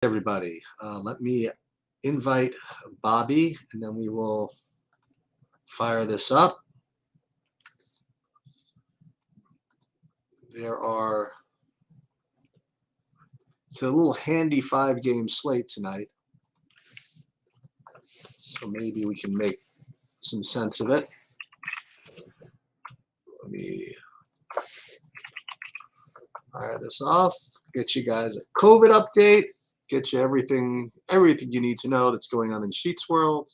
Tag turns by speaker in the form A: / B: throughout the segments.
A: Everybody. Let me invite Bobby, and then we will fire this up. It's a little handy 5-game slate tonight, so maybe we can make some sense of it. Let me fire this off, get you guys a COVID update, get you everything you need to know that's going on in Sheets World.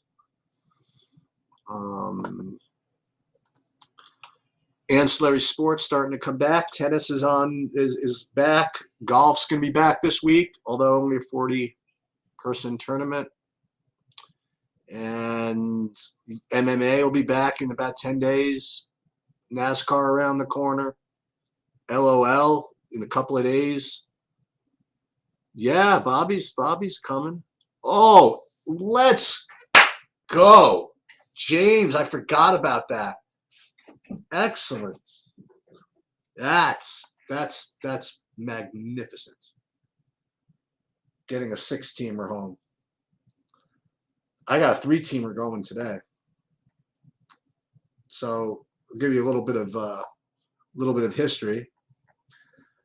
A: Ancillary sports starting to come back. Tennis is back. Golf's going to be back this week, although only a 40-person tournament. And MMA will be back in about 10 days. NASCAR around the corner. LOL in a couple of days. Yeah, Bobby's coming. Oh, let's go. James, I forgot about that. Excellent. That's magnificent. Getting a 6-teamer home. I got a 3-teamer going today. So I'll give you a little bit of history.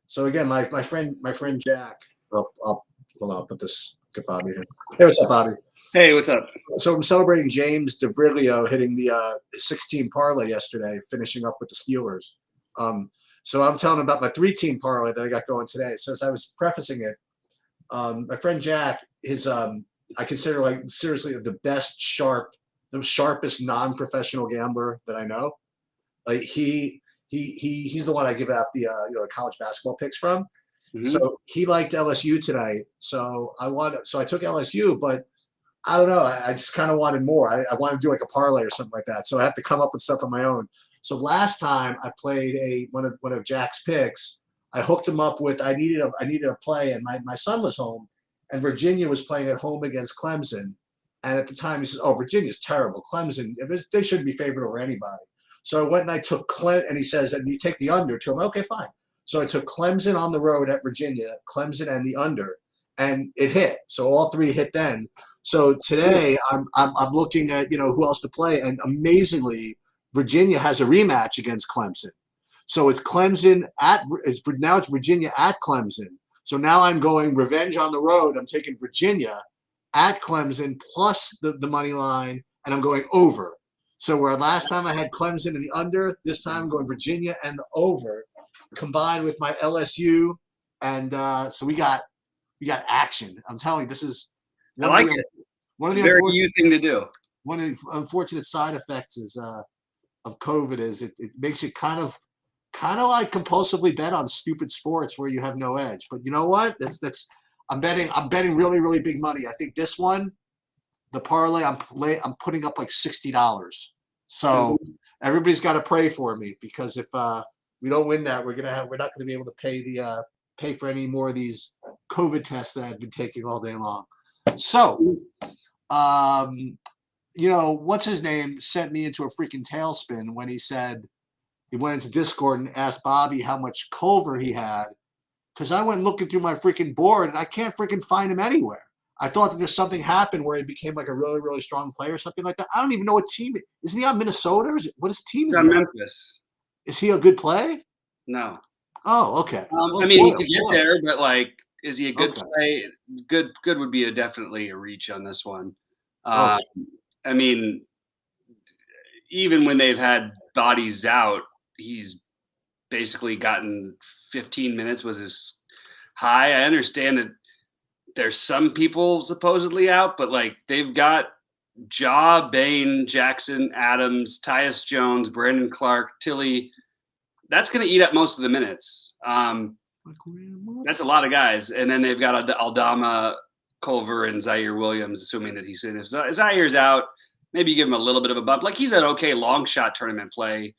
A: So again, my friend Jack. I'll put this. Get Bobby here. Hey, what's up, Bobby?
B: Hey, what's up?
A: So I'm celebrating James DeVriglio hitting the 6-team parlay yesterday, finishing up with the Steelers. So I'm telling him about my 3-team parlay that I got going today. So as I was prefacing it, my friend Jack, I consider seriously the sharpest non-professional gambler that I know. Like he's the one I give out the college basketball picks from. Mm-hmm. So he liked LSU tonight. So I took LSU, but I don't know. I just kind of wanted more. I wanted to do like a parlay or something like that. So I have to come up with stuff on my own. So last time I played one of Jack's picks. I hooked him up with I needed a play, and my son was home, and Virginia was playing at home against Clemson. And at the time he says, "Oh, Virginia's terrible. Clemson, they shouldn't be favored over anybody." So I went and I took Clemson, and he says, "And you take the under too." I'm like, okay, fine. So I took Clemson on the road at Virginia, Clemson and the under, and it hit. So all 3 hit then. So today I'm looking at who else to play, and amazingly, Virginia has a rematch against Clemson. So it's Clemson it's Virginia at Clemson. So now I'm going revenge on the road. I'm taking Virginia at Clemson plus the money line, and I'm going over. So where last time I had Clemson in the under, this time I'm going Virginia and the over, combined with my LSU, and so we got action. I'm telling you, this is
B: one of the very new thing to do.
A: One of the unfortunate side effects of COVID is it makes you kind of like compulsively bet on stupid sports where you have no edge. But you know what? I'm betting really, really big money. I think this one, the parlay, I'm putting up like $60. So everybody's got to pray for me, because if we don't win that, we're not going to be able to pay for any more of these COVID tests that I've been taking all day long. So, what's his name sent me into a freaking tailspin when he said he went into Discord and asked Bobby how much Culver he had, because I went looking through my freaking board and I can't freaking find him anywhere. I thought that there's something happened where he became like a really, really strong player or something like that. I don't even know what team. Isn't he on Minnesota? Or what his team is?
B: He's on Memphis.
A: Is he a good play?
B: No.
A: Oh, okay.
B: He could get there, but is he a good play? Good would be definitely a reach on this one. Okay. Even when they've had bodies out, he's basically gotten 15 minutes was his high. I understand that there's some people supposedly out, but they've got Ja, Bain, Jackson, Adams, Tyus Jones, Brandon Clark, Tilly. That's going to eat up most of the minutes. That's a lot of guys. And then they've got Aldama, Culver, and Zaire Williams, assuming that he's in. If Zaire's out, maybe you give him a little bit of a bump. He's an okay long shot tournament play.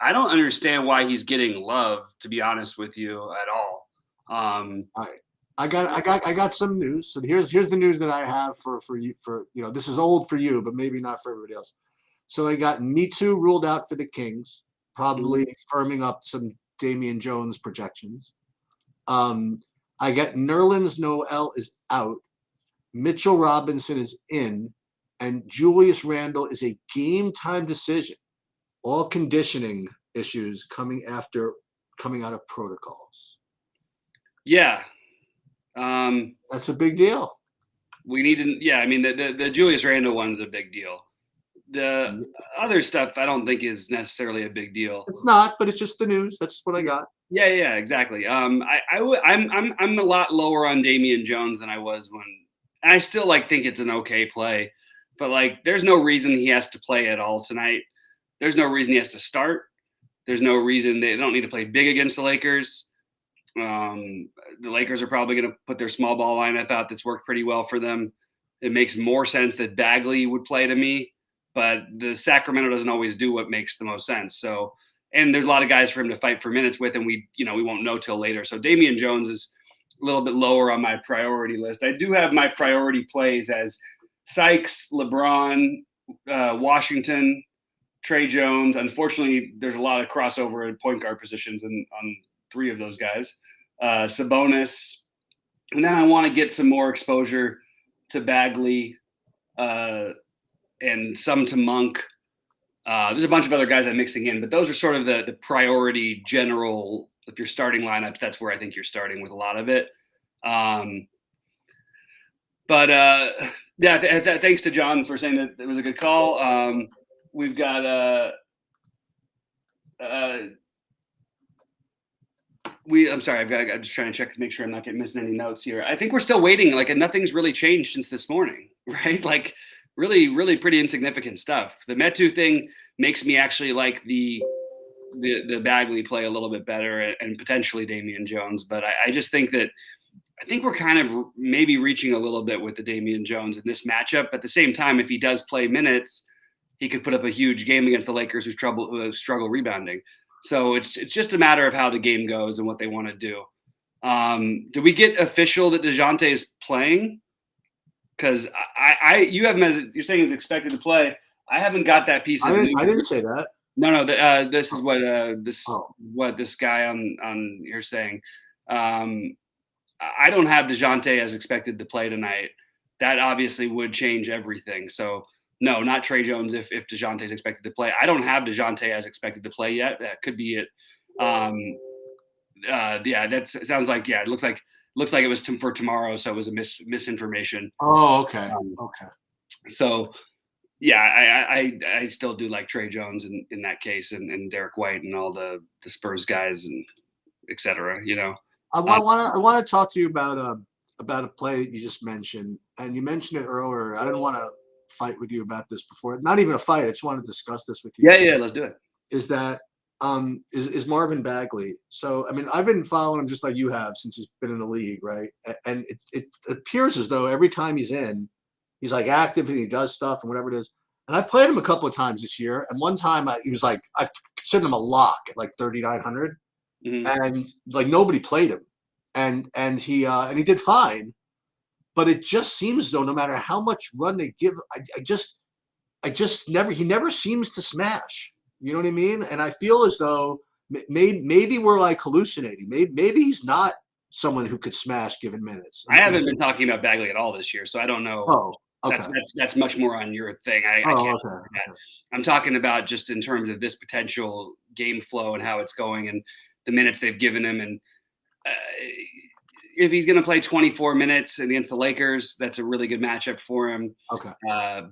B: I don't understand why he's getting love, to be honest with you, at all.
A: All right. I got some news. So here's the news that I have for you. This is old for you, but maybe not for everybody else. So I got Nitu ruled out for the Kings, probably firming up some Damian Jones projections. I got Nerlens Noel is out. Mitchell Robinson is in, and Julius Randle is a game time decision. All conditioning issues coming out of protocols.
B: Yeah.
A: That's a big deal.
B: We need to, yeah, I mean, the Julius Randle one's a big deal. The other stuff I don't think is necessarily a big deal.
A: It's not, but it's just the news. That's what I got.
B: Yeah, exactly. I'm a lot lower on Damian Jones than I was when. I still think it's an okay play, but there's no reason he has to play at all tonight. There's no reason he has to start. There's no reason they don't need to play big against the Lakers. The Lakers are probably going to put their small ball lineup out that's worked pretty well for them. It makes more sense that Bagley would play to me, but the Sacramento doesn't always do what makes the most sense. So, and there's a lot of guys for him to fight for minutes with, and we won't know till later. So Damian Jones is a little bit lower on my priority list. I do have my priority plays as Sykes, LeBron, Washington, Trey Jones. Unfortunately, there's a lot of crossover in point guard positions on three of those guys. Sabonis. And then I want to get some more exposure to Bagley and some to Monk. There's a bunch of other guys I'm mixing in, but those are sort of the priority general. If you're starting lineups, that's where I think you're starting with a lot of it. Thanks to John for saying that it was a good call. We've got I'm sorry. I'm just trying to check to make sure I'm not missing any notes here. I think we're still waiting. Nothing's really changed since this morning, right? Really, really pretty insignificant stuff. The Metu thing makes me actually like the Bagley play a little bit better, and potentially Damian Jones. But I just think that we're kind of maybe reaching a little bit with the Damian Jones in this matchup. At the same time, if he does play minutes, he could put up a huge game against the Lakers who struggle rebounding. So it's just a matter of how the game goes and what they want to do. Do we get official that DeJounte is playing? Because you have him as you're saying he's expected to play. I haven't got that piece of news.
A: I didn't say that.
B: No. This is what what this guy on you're saying. I don't have DeJounte as expected to play tonight. That obviously would change everything. So no, not Trey Jones if DeJounte is expected to play. I don't have DeJounte as expected to play yet. That could be it. That sounds like it looks like it was for tomorrow, so it was a misinformation.
A: Oh, okay. Okay.
B: So yeah, I still do like Trey Jones in that case, and Derek White and all the Spurs guys and et cetera.
A: I want to talk to you about a play that you just mentioned, and you mentioned it earlier. I didn't want to fight with you about this before. Not even a fight. I just want to discuss this with you.
B: Yeah, let's do it.
A: Is that is Marvin Bagley? So I mean, I've been following him just like you have since he's been in the league, right? And it appears as though every time he's in, he's active and he does stuff and whatever it is. And I played him a couple of times this year, and one time he was I considered him a lock at 3,900. Mm-hmm. And nobody played him, and he did fine, but it just seems though no matter how much run they give, he never seems to smash. You know what I mean? And I feel as though maybe we're hallucinating. Maybe he's not someone who could smash given minutes.
B: I haven't been talking about Bagley at all this year, so I don't know.
A: Oh, okay.
B: That's much more on your thing. I can't. Okay. I'm talking about just in terms of this potential game flow and how it's going and the minutes they've given him. And if he's going to play 24 minutes against the Lakers, that's a really good matchup for him.
A: Okay.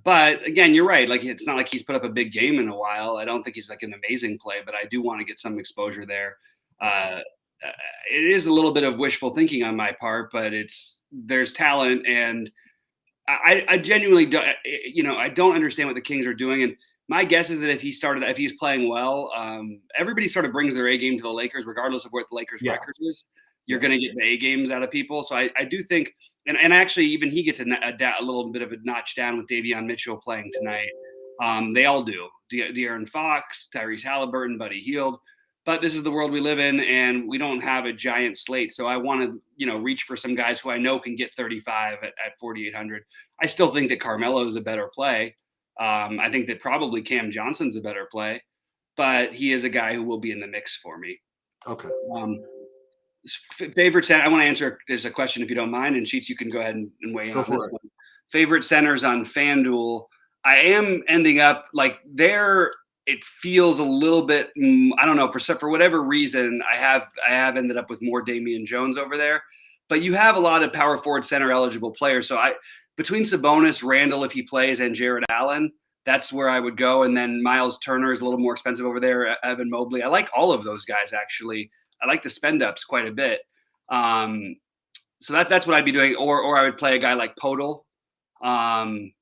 B: But again, you're right. It's not like he's put up a big game in a while. I don't think he's an amazing play, but I do want to get some exposure there. It is a little bit of wishful thinking on my part, but there's talent, and I genuinely don't, I don't understand what the Kings are doing. And my guess is that if he's playing well, everybody sort of brings their A game to the Lakers, regardless of what the Lakers' record is. You're going to get the A games out of people. So I do think, and actually even he gets a little bit of a notch down with Davion Mitchell playing tonight. They all do. De'Aaron Fox, Tyrese Halliburton, Buddy Hield. But this is the world we live in, and we don't have a giant slate. So I want to, reach for some guys who I know can get 35 at 4,800. I still think that Carmelo is a better play. I think that probably Cam Johnson's a better play, but he is a guy who will be in the mix for me.
A: Okay.
B: Favorite center. I want to answer. There's a question if you don't mind, and Sheets, you can go ahead and weigh in
A: Go
B: on this
A: for it.
B: one. Favorite centers on FanDuel. I am ending up like there. It feels a little bit. I don't know for whatever reason. I have ended up with more Damian Jones over there, but you have a lot of power forward center eligible players. So between Sabonis, Randall if he plays, and Jared Allen, that's where I would go. And then Miles Turner is a little more expensive over there. Evan Mobley. I like all of those guys actually. I like the spend ups quite a bit. So that's what I'd be doing, or I would play a guy like Podol. Um,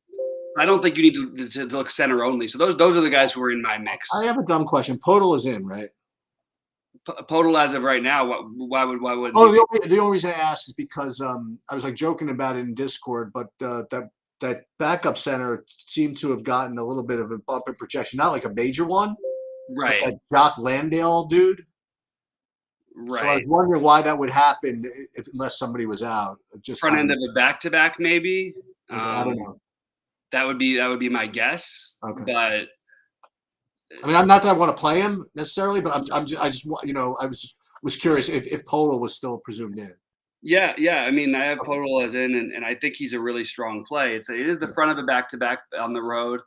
B: I don't think you need to look center only. So those are the guys who are in my mix.
A: I have a dumb question. Podol is in, right?
B: Podol as of right now. Why would?
A: Oh, the only reason I asked is because I was like joking about it in Discord, but that backup center seemed to have gotten a little bit of a bump in projection, not like a major one, but
B: Right,
A: that Jock Landale dude. So I
B: right.
A: was wondering why that would happen unless somebody was out. Just
B: Front end of a back to back, maybe.
A: okay, I don't know.
B: That would be my guess.
A: Okay.
B: But
A: I mean, I'm not that I want to play him necessarily, but I just I was curious if Podol was still presumed in.
B: yeah. I mean, I have
A: Okay.
B: Podol as in, and I think he's a really strong play. It is the front of a back to back on the road.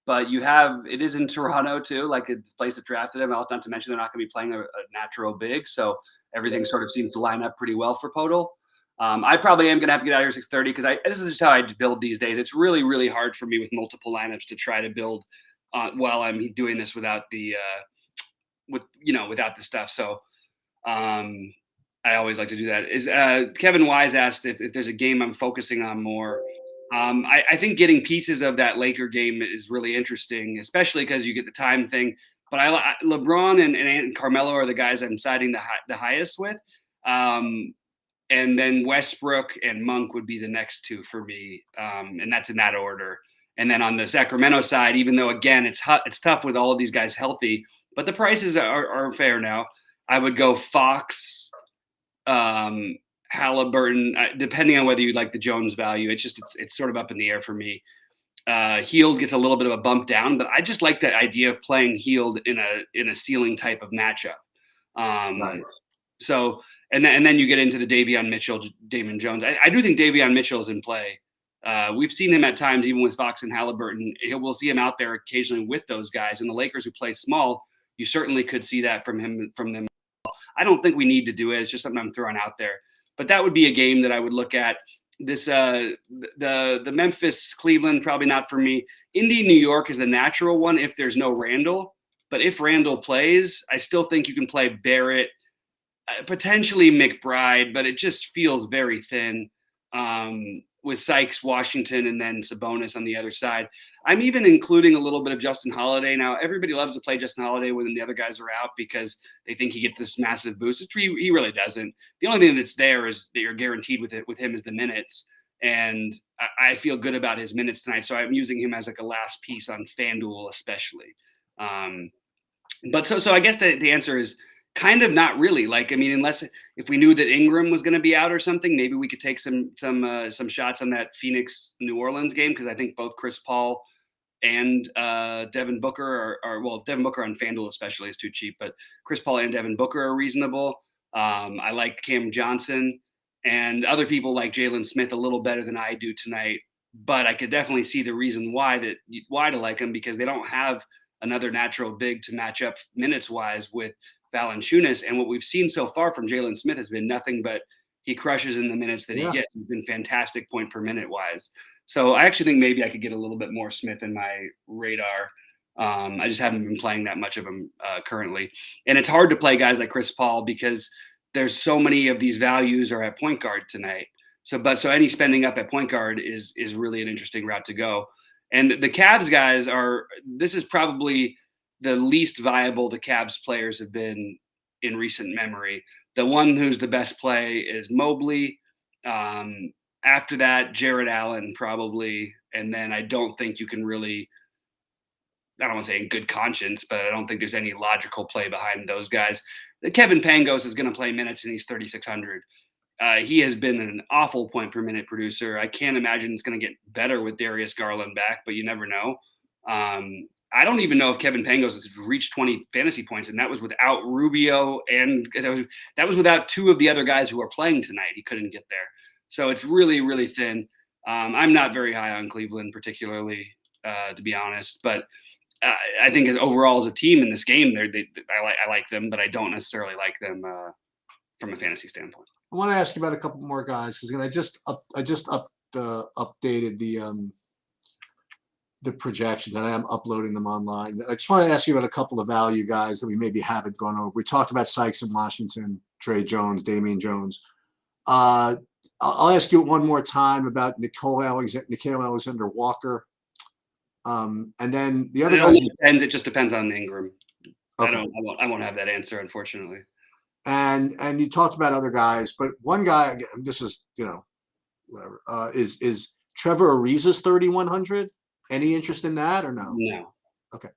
B: But it is in Toronto too, like it's the place that drafted him. Not to mention they're not going to be playing a natural big, so everything sort of seems to line up pretty well for Podol. I probably am going to have to get out of here 6:30 because this is just how I build these days. It's really, really hard for me with multiple lineups to try to build while I'm doing this without the without the stuff. So um, I always like to do that. Is Kevin Wise asked if there's a game I'm focusing on more. I think getting pieces of that Laker game is really interesting, especially because you get the time thing. But LeBron and Carmelo are the guys I'm siding the highest with. And then Westbrook and Monk would be the next two for me, and that's in that order. And then on the Sacramento side, even though again it's tough with all of these guys healthy, but the prices are fair now. I would go Fox, Halliburton, depending on whether you like the Jones value. It's sort of up in the air for me. Healed gets a little bit of a bump down, but I just like the idea of playing Healed in a ceiling type of matchup.
A: Right.
B: So and then you get into the Davion Mitchell, Damon Jones. I do think Davion Mitchell is in play. We've seen him at times, even with Fox and Halliburton. We'll see him out there occasionally with those guys. And the Lakers who play small, you certainly could see that from them. I don't think we need to do it. It's just something I'm throwing out there. But that would be a game that I would look at. This the Memphis Cleveland, probably not for me. Indy New York is the natural one if there's no Randall. But if Randall plays, I still think you can play Barrett, potentially McBride, but it just feels very thin with Sykes, Washington, and then Sabonis on the other side. I'm even including a little bit of Justin Holiday. Now, everybody loves to play Justin Holiday when the other guys are out because they think he gets this massive boost. He really doesn't. The only thing that's there is that you're guaranteed with him is the minutes. And I feel good about his minutes tonight. So I'm using him as like a last piece on FanDuel, especially. But so I guess the answer is kind of not really. Like, I mean, unless if we knew that Ingram was going to be out or something, maybe we could take some shots on that Phoenix New Orleans game because I think both Chris Paul and Devin Booker are Devin Booker on FanDuel especially is too cheap, but Chris Paul and Devin Booker are reasonable. I like Cam Johnson and other people like Jalen Smith a little better than I do tonight, but I could definitely see the reason why to like them because they don't have another natural big to match up minutes wise with Valanciunas. And what we've seen so far from Jalen Smith has been nothing but he crushes in the minutes that he gets. He's been fantastic point per minute wise. So I actually think maybe I could get a little bit more Smith in my radar. I just haven't been playing that much of him currently. And it's hard to play guys like Chris Paul because there's so many of these values are at point guard tonight. So any spending up at point guard is really an interesting route to go. And the Cavs guys this is probably the least viable the Cavs players have been in recent memory. The one who's the best play is Mobley. After that, Jared Allen probably. And then I don't think you can really, I don't want to say in good conscience, but I don't think there's any logical play behind those guys. Kevin Pangos is going to play minutes and he's 3,600. He has been an awful point per minute producer. I can't imagine it's going to get better with Darius Garland back, but you never know. I don't even know if Kevin Pangos has reached 20 fantasy points, and that was without Rubio, and that was without two of the other guys who are playing tonight. He couldn't get there, so it's really, really thin. I'm not very high on Cleveland, particularly, to be honest, but I think as overall as a team in this game, I like them, but I don't necessarily like them from a fantasy standpoint.
A: I want to ask you about a couple more guys because I just updated the projections, and I am uploading them online. I just want to ask you about a couple of value guys that we maybe haven't gone over. We talked about Sykes in Washington, Trey Jones, Damian Jones. I'll ask you one more time about Nicole Alexander Walker. And then the other guys.
B: It just depends on Ingram.
A: Okay.
B: I won't have that answer, unfortunately.
A: And you talked about other guys, but one guy, this is, whatever, is Trevor Ariza's 3,100. Any interest in that or no?
B: No.
A: Okay.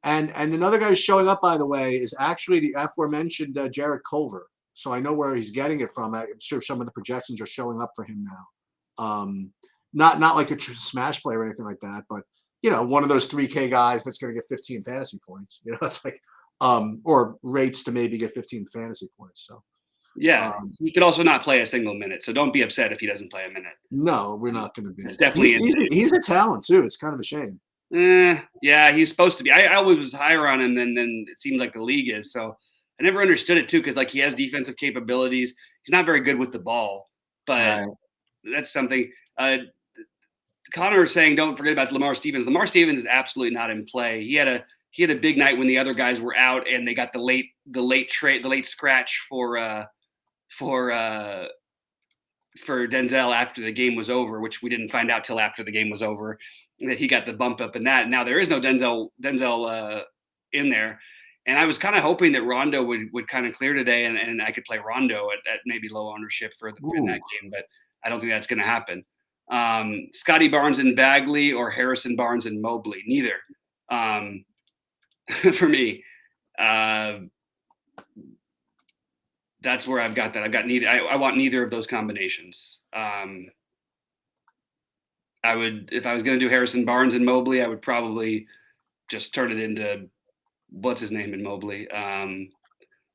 A: And another guy who's showing up, by the way, is actually the aforementioned Jared Culver. So I know where he's getting it from. I'm sure some of the projections are showing up for him now. Not like a smash play or anything like that, but one of those 3K guys that's going to get 15 fantasy points. It's like, or rates to maybe get 15 fantasy points. So
B: yeah, he could also not play a single minute. So don't be upset if he doesn't play a minute.
A: No, we're not going to be.
B: It's definitely
A: he's a talent too. It's kind of a shame.
B: Yeah, he's supposed to be. I always was higher on him than it seemed like the league is. So I never understood it too, because like he has defensive capabilities. He's not very good with the ball, but that's something. Connor is saying, don't forget about Lamar Stevens. Lamar Stevens is absolutely not in play. He had a big night when the other guys were out, and they got the late scratch for Denzel after the game was over, which we didn't find out till after the game was over that he got the bump up in that. Now there is no Denzel in there, and I was kind of hoping that Rondo would kind of clear today, and I could play Rondo at maybe low ownership in that game, but I don't think that's going to happen. Scotty Barnes and Bagley or Harrison Barnes and Mobley, neither. For me, that's where I've got that. I've got neither. I want neither of those combinations. I would, if I was going to do Harrison Barnes and Mobley, I would probably just turn it into what's his name in Mobley,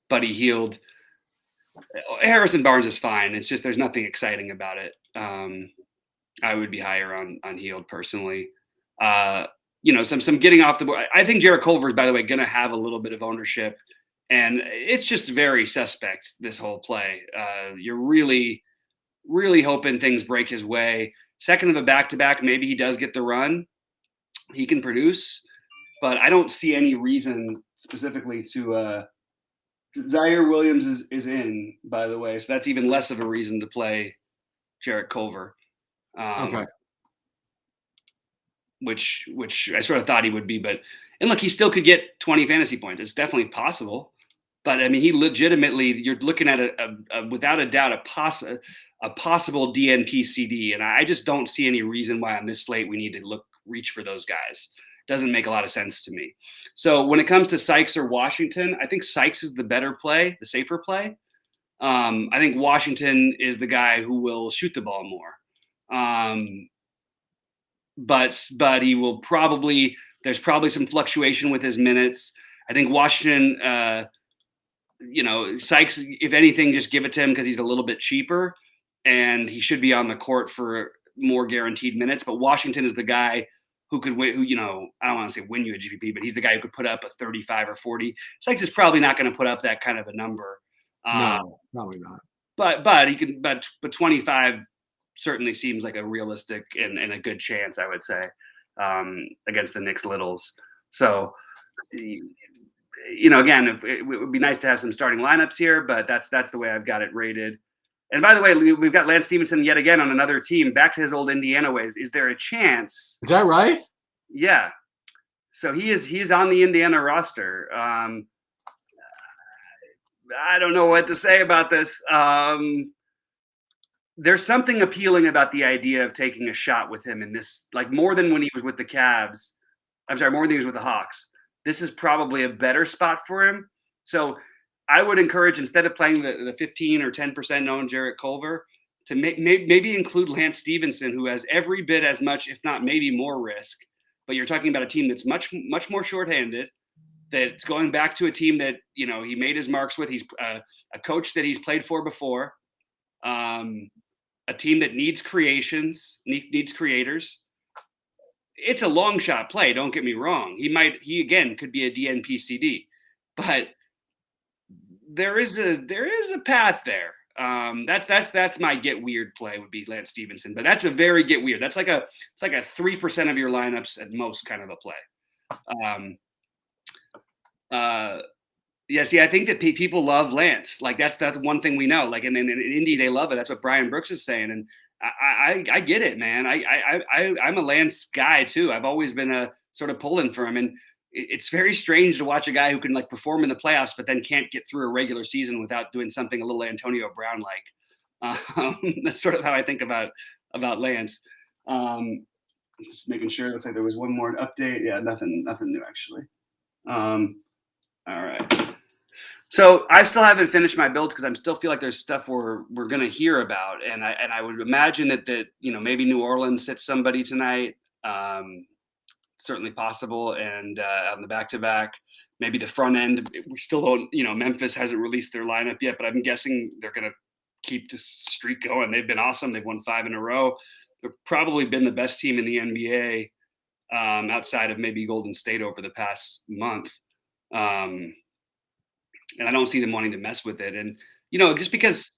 B: Buddy Hield. Harrison Barnes is fine. It's just there's nothing exciting about it. I would be higher on Hield personally. Some getting off the board. I think Jared Culver is, by the way, going to have a little bit of ownership, and it's just very suspect, this whole play. You're really, really hoping things break his way. Second of a back-to-back, maybe he does get the run. He can produce, but I don't see any reason specifically to Zaire Williams is in, by the way, so that's even less of a reason to play Jared Culver.
A: Okay.
B: Which I sort of thought he would be, and look, he still could get 20 fantasy points. It's definitely possible, but I mean, he legitimately, you're looking at a without a doubt, a possible DNP CD, and I just don't see any reason why on this slate we need to reach for those guys. It doesn't make a lot of sense to me. So when it comes to Sykes or Washington, I think Sykes is the better play, the safer play. I think Washington is the guy who will shoot the ball more. But he will probably, there's probably some fluctuation with his minutes. I think Washington, Sykes, if anything, just give it to him because he's a little bit cheaper and he should be on the court for more guaranteed minutes. But Washington is the guy who could win, I don't want to say win you a GPP, but he's the guy who could put up a 35 or 40. Sykes is probably not going to put up that kind of a number.
A: No, probably not.
B: But he can, but 25 certainly seems like a realistic and a good chance, I would say, against the Knicks Littles. So, again, it would be nice to have some starting lineups here, but that's the way I've got it rated. And by the way, we've got Lance Stevenson yet again on another team, back to his old Indiana ways. Is there a chance?
A: Is that right?
B: Yeah. So he's on the Indiana roster. I don't know what to say about this. There's something appealing about the idea of taking a shot with him in this, like more than when he was with the Cavs. I'm sorry, more than he was with the Hawks. This is probably a better spot for him. So I would encourage, instead of playing the 15 or 10% owned Jared Culver, to maybe include Lance Stevenson, who has every bit as much, if not maybe more risk, but you're talking about a team that's much more shorthanded. That's going back to a team that he made his marks with. He's a coach that he's played for before. A team that needs needs creators. It's a long shot play. Don't get me wrong. He again could be a DNP-CD, but there is a path there. That's my get weird play would be Lance Stevenson, but that's a very get weird. It's like a 3% of your lineups at most kind of a play. Yeah, see, I think that people love Lance. Like that's one thing we know. Like, and in Indy, they love it. That's what Brian Brooks is saying, and I get it, man. I'm a Lance guy too. I've always been a sort of pulling for him, and it's very strange to watch a guy who can like perform in the playoffs, but then can't get through a regular season without doing something a little Antonio Brown like. That's sort of how I think about Lance. Just making sure. Looks like there was one more update. Yeah, nothing new actually. All right. So I still haven't finished my builds because I still feel like there's stuff we're going to hear about, and I would imagine that maybe New Orleans sits somebody tonight, certainly possible, and on the back-to-back, maybe the front end. We still don't, Memphis hasn't released their lineup yet, but I'm guessing they're going to keep this streak going. They've been awesome. They've won 5 in a row. They've probably been the best team in the NBA outside of maybe Golden State over the past month. And I don't see them wanting to mess with it. And, just because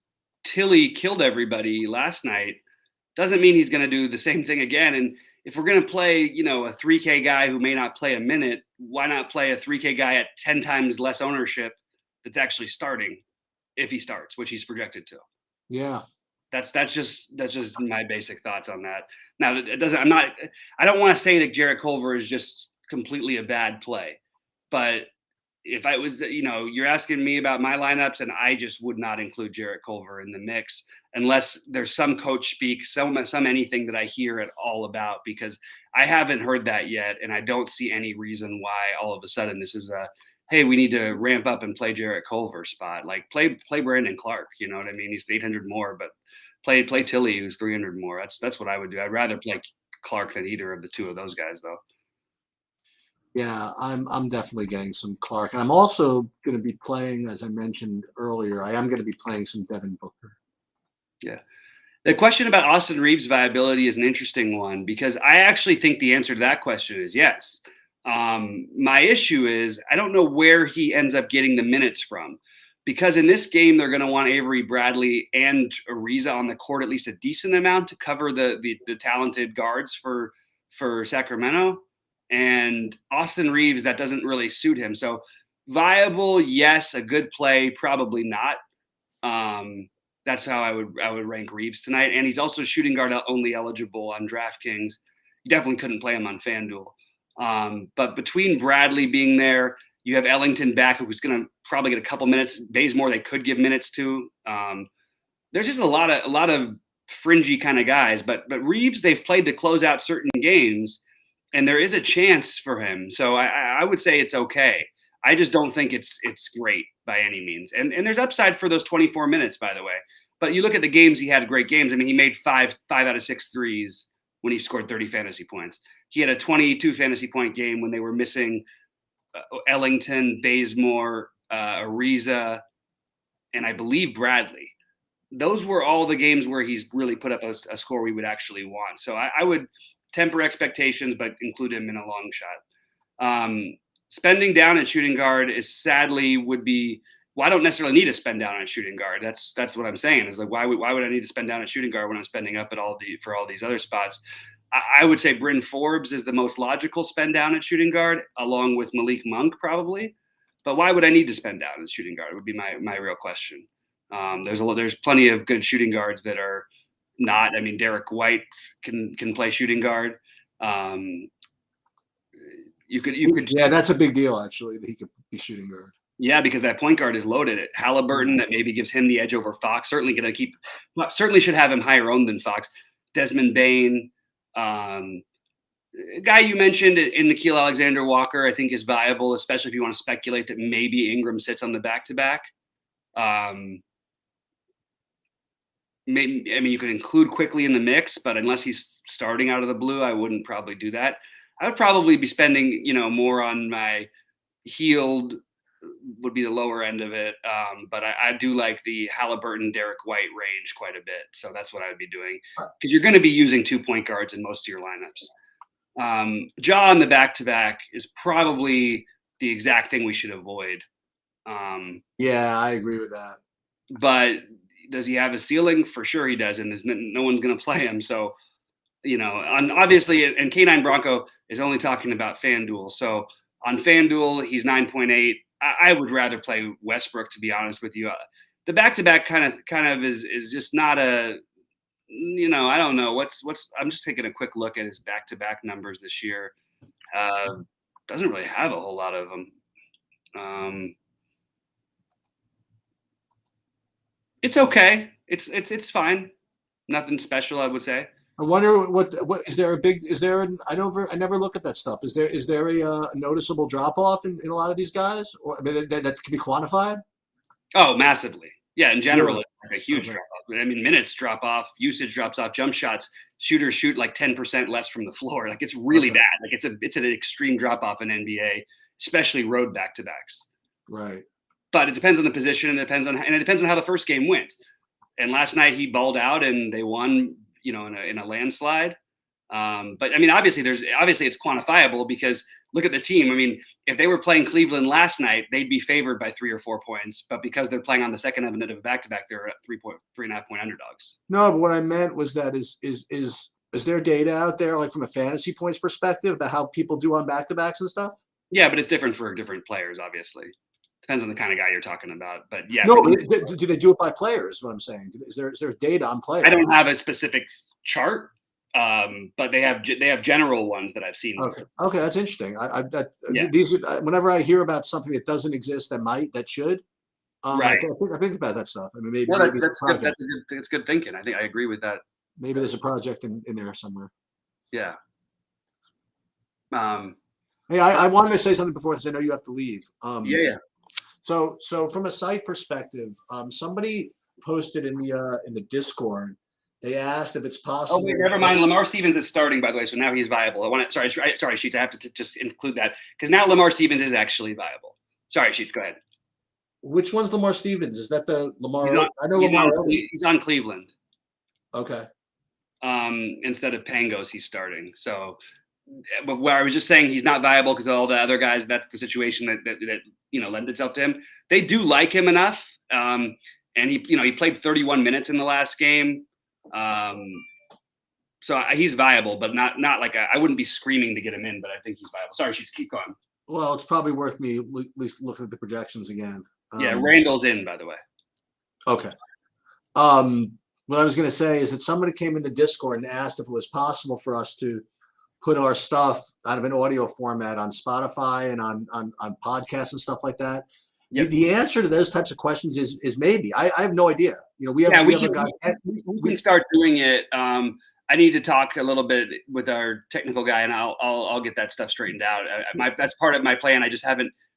B: Tilly killed everybody last night doesn't mean he's going to do the same thing again. And if we're going to play, a 3K guy who may not play a minute, why not play a 3K guy at 10 times less ownership that's actually starting if he starts, which he's projected to?
A: Yeah.
B: That's just my basic thoughts on that. Now, I don't want to say that Jarrett Culver is just completely a bad play, but if I was, you're asking me about my lineups, and I just would not include Jarrett Culver in the mix unless there's some coach speak, some anything that I hear at all about, because I haven't heard that yet, and I don't see any reason why all of a sudden this is hey, we need to ramp up and play Jarrett Culver spot. Like play Brandon Clark, you know what I mean? He's 800 more, but play Tilly, who's 300 more. That's what I would do. I'd rather play Clark than either of the two of those guys, though.
A: Yeah, I'm definitely getting some Clark. And I'm also going to be playing, as I mentioned earlier, I am going to be playing some Devin Booker.
B: Yeah. The question about Austin Reeves' viability is an interesting one, because I actually think the answer to that question is yes. My issue is I don't know where he ends up getting the minutes from, because in this game they're going to want Avery Bradley and Ariza on the court at least a decent amount to cover the talented guards for Sacramento. And Austin Reeves, that doesn't really suit him. So viable, yes. A good play, probably not. That's how I would rank Reeves tonight. And he's also shooting guard only eligible on DraftKings. You definitely couldn't play him on Fanduel. But between Bradley being there, you have Ellington back, who's going to probably get a couple minutes. Bazemore, they could give minutes to. There's just a lot of fringy kind of guys. But Reeves, they've played to close out certain games, and there is a chance for him. So I would say it's okay. I just don't think it's great by any means. And there's upside for those 24 minutes, by the way. But you look at the games, he had great games. I mean, he made five out of 6 threes when he scored 30 fantasy points. He had a 22 fantasy point game when they were missing Ellington, Bazemore, Ariza, and I believe Bradley. Those were all the games where he's really put up a score we would actually want. So I would temper expectations, but include him in a long shot. Spending down at shooting guard is sadly would be. Well, I don't necessarily need to spend down at shooting guard. That's what I'm saying. Is like why would I need to spend down at shooting guard when I'm spending up for all these other spots? I would say Bryn Forbes is the most logical spend down at shooting guard, along with Malik Monk probably. But why would I need to spend down at shooting guard? Would be my real question. There's plenty of good shooting guards that are not. I mean, Derek White can play shooting guard. You could.
A: Yeah, that's a big deal actually, that he could be shooting guard.
B: Yeah, because that point guard is loaded. At Halliburton, that maybe gives him the edge over Fox. Certainly should have him higher owned than Fox. Desmond Bain, guy you mentioned in Nickeil Alexander-Walker, I think is viable, especially if you want to speculate that maybe Ingram sits on the back-to-back. Maybe, I mean, you could include Quickly in the mix, but unless he's starting out of the blue, I wouldn't probably do that. I would probably be spending, more on my healed would be the lower end of it. But I do like the Halliburton, Derek White range quite a bit. So that's what I would be doing because you're going to be using 2-point guards in most of your lineups. Ja on the back-to-back is probably the exact thing we should avoid.
A: Yeah, I agree with that.
B: But does he have a ceiling? For sure he does, and there's no one's going to play him. So, obviously, and K9 Bronco is only talking about Fanduel. So on Fanduel, he's 9.8. I would rather play Westbrook, to be honest with you. The back-to-back kind of is just not a, I don't know what's. I'm just taking a quick look at his back-to-back numbers this year. Doesn't really have a whole lot of them. It's okay. It's fine. Nothing special, I would say.
A: I wonder what is there I never look at that stuff. Is there a noticeable drop off in a lot of these guys, or I mean, that can be quantified?
B: Oh, massively. Yeah, in general,
A: Really?
B: it's like a huge drop off. I mean, minutes drop off, usage drops off, jump shots, shooters shoot like 10% less from the floor. Like it's really bad. Like it's an extreme drop off in NBA, especially road back to backs.
A: Right.
B: But it depends on the position, and it depends on how the first game went. And last night he balled out, and they won, in a landslide. But I mean, obviously it's quantifiable because look at the team. I mean, if they were playing Cleveland last night, they'd be favored by 3 or 4 points. But because they're playing on the second of a back-to-back, they're at 3.5 point underdogs.
A: No, but what I meant was that is there data out there, like from a fantasy points perspective, about how people do on back-to-backs and stuff?
B: Yeah, but it's different for different players, obviously. Depends on the kind of guy you're talking about. But yeah.
A: No, do they do it by players? Is what I'm saying. Is there data on players?
B: I don't have a specific chart, but they have general ones that I've seen.
A: Okay, that's interesting. These whenever I hear about something that doesn't exist that should,
B: right.
A: I think about that stuff. I mean, maybe
B: that's good thinking. I agree with that.
A: Maybe there's a project in there somewhere.
B: Yeah.
A: Hey, I wanted to say something before because I know you have to leave.
B: Yeah.
A: So from a site perspective, somebody posted in the Discord. They asked if it's possible.
B: Oh wait, never mind. Lamar Stevens is starting, by the way, so now he's viable. Sorry, Sheets. I have to just include that because now Lamar Stevens is actually viable. Sorry, Sheets. Go ahead.
A: Which one's Lamar Stevens? Is that the Lamar?
B: I know Lamar. He's on Cleveland.
A: Okay.
B: Instead of Pangos, he's starting. So, but where I was just saying he's not viable because all the other guys. That's the situation that lend itself to him. They do like him enough, and he played 31 minutes in the last game. So he's viable, but not like I wouldn't be screaming to get him in, but I think he's viable. Sorry, Sheets, keep going.
A: Well, it's probably worth me at least looking at the projections again.
B: Yeah, Randall's in, by the way.
A: Okay. What I was going to say is that somebody came into Discord and asked if it was possible for us to put our stuff out of an audio format on Spotify and on podcasts and stuff like that. Yep. The answer to those types of questions is maybe. I have no idea. We
B: can start doing it. I need to talk a little bit with our technical guy, and I'll get that stuff straightened out. That's part of my plan. I just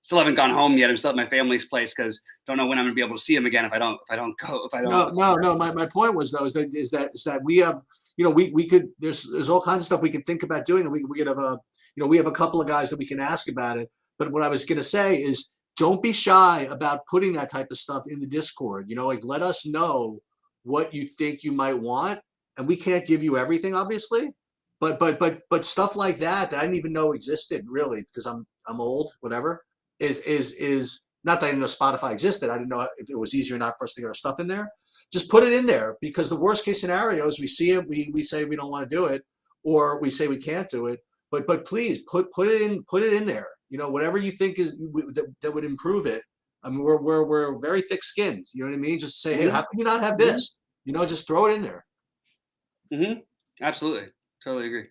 B: still haven't gone home yet. I'm still at my family's place because don't know when I'm going to be able to see him again if I don't go.
A: No. My point was though is that we have. We could. There's all kinds of stuff we could think about doing, and we could have we have a couple of guys that we can ask about it. But what I was going to say is, don't be shy about putting that type of stuff in the Discord. Let us know what you think you might want, and we can't give you everything, obviously. But stuff like that I didn't even know existed really because I'm old. Whatever is not that I didn't know Spotify existed. I didn't know if it was easier or not for us to get our stuff in there. Just put it in there because the worst case scenario is we see it, we say we don't want to do it, or we say we can't do it. But please put it in there. Whatever you think that would improve it. I mean, we're very thick-skinned. You know what I mean? Just say, hey, how can you not have this? Just throw it in there.
B: Mm-hmm. Absolutely, totally agree.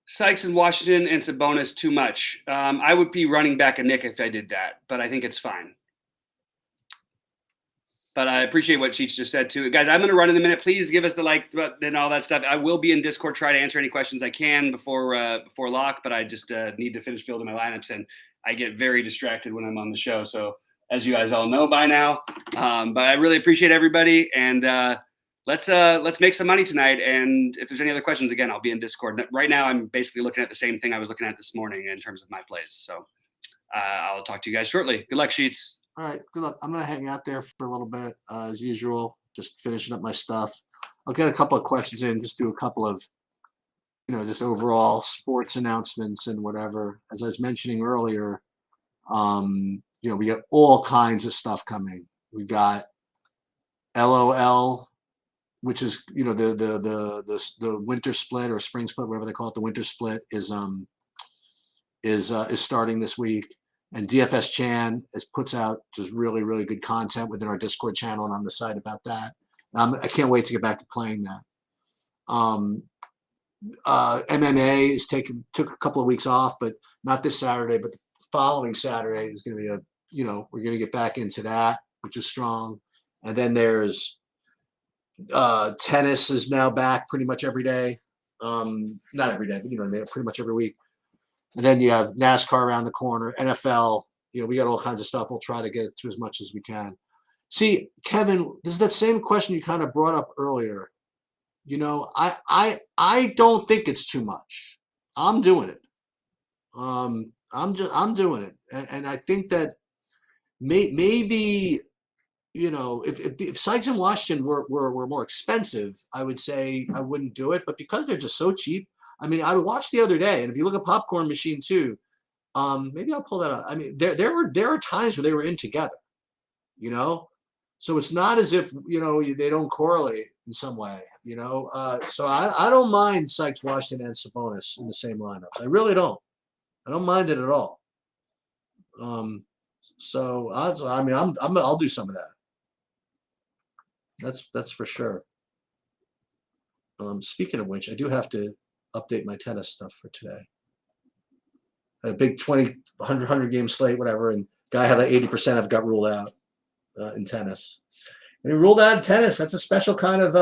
B: Sykes in Washington and Sabonis too much. I would be running back a Nick if I did that, but I think it's fine. But I appreciate what Cheech just said too. Guys, I'm going to run in a minute. Please give us the like and all that stuff. I will be in Discord, try to answer any questions I can before lock, but I just need to finish building my lineups, and I get very distracted when I'm on the show. So as you guys all know by now, but I really appreciate everybody, and let's make some money tonight. And if there's any other questions, again, I'll be in Discord. Right now, I'm basically looking at the same thing I was looking at this morning in terms of my plays. So I'll talk to you guys shortly. Good luck, Sheets.
A: All right, good luck. I'm gonna hang out there for a little bit as usual, just finishing up my stuff. I'll get a couple of questions in, just do a couple of, just overall sports announcements and whatever. As I was mentioning earlier, we got all kinds of stuff coming. We got LOL, which is the winter split or spring split, whatever they call it. The winter split is starting this week, and DFS Chan puts out just really, really good content within our Discord channel and on the site about that. I can't wait to get back to playing that. MMA took a couple of weeks off, but not this Saturday, but the following Saturday is going to be we're going to get back into that, which is strong. And then there's tennis is now back pretty much every day. Not every day, but pretty much every week. And then you have NASCAR around the corner, NFL. We got all kinds of stuff. We'll try to get to as much as we can. See, Kevin, this is that same question you kind of brought up earlier. I don't think it's too much. I'm doing it. I'm doing it, and I think that maybe if Sykes and Washington were more expensive, I would say I wouldn't do it. But because they're just so cheap, I mean, I watched the other day, and if you look at Popcorn Machine too, maybe I'll pull that out. I mean, there are times where they were in together, so it's not as if they don't correlate in some way, So I don't mind Sykes, Washington, and Sabonis in the same lineups. I really don't. I don't mind it at all. So I'll do some of that. That's for sure. Speaking of which, I do have to update my tennis stuff for today. I had a big 100 game slate, whatever, and guy had like 80% have got ruled out in tennis. And he ruled out in tennis. That's a special kind of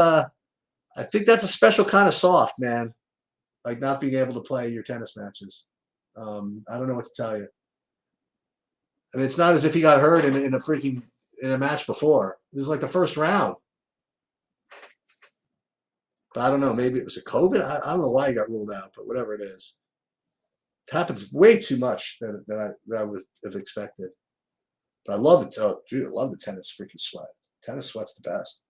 A: I think that's a special kind of soft, man. Like not being able to play your tennis matches. I don't know what to tell you. I mean, it's not as if he got hurt in a match before. It was like the first round. But I don't know. Maybe it was a COVID. I don't know why he got ruled out, but whatever it is, it happens way too much than I would have expected. But I love it. Oh, dude, I love the tennis freaking sweat. Tennis sweat's the best.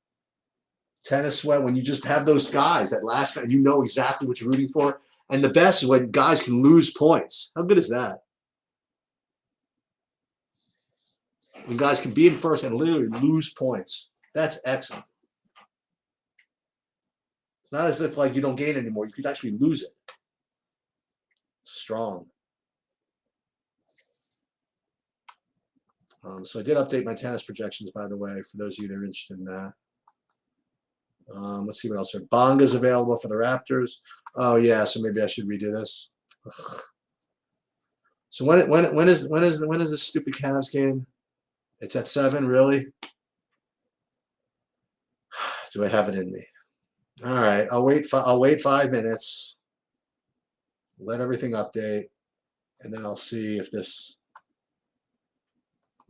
A: Tennis sweat when you just have those guys that last and you know exactly what you're rooting for. And the best is when guys can lose points. How good is that? When guys can be in first and literally lose points. That's excellent. It's not as if like you don't gain anymore. You could actually lose it. Strong. So I did update my tennis projections, by the way, for those of you that are interested in that. Let's see what else. Bonga's available for the Raptors. Oh yeah, so maybe I should redo this. Ugh. So when is this stupid Cavs game? It's at 7, really? Do I have it in me? All right, I'll wait 5 minutes. Let everything update, and then I'll see if this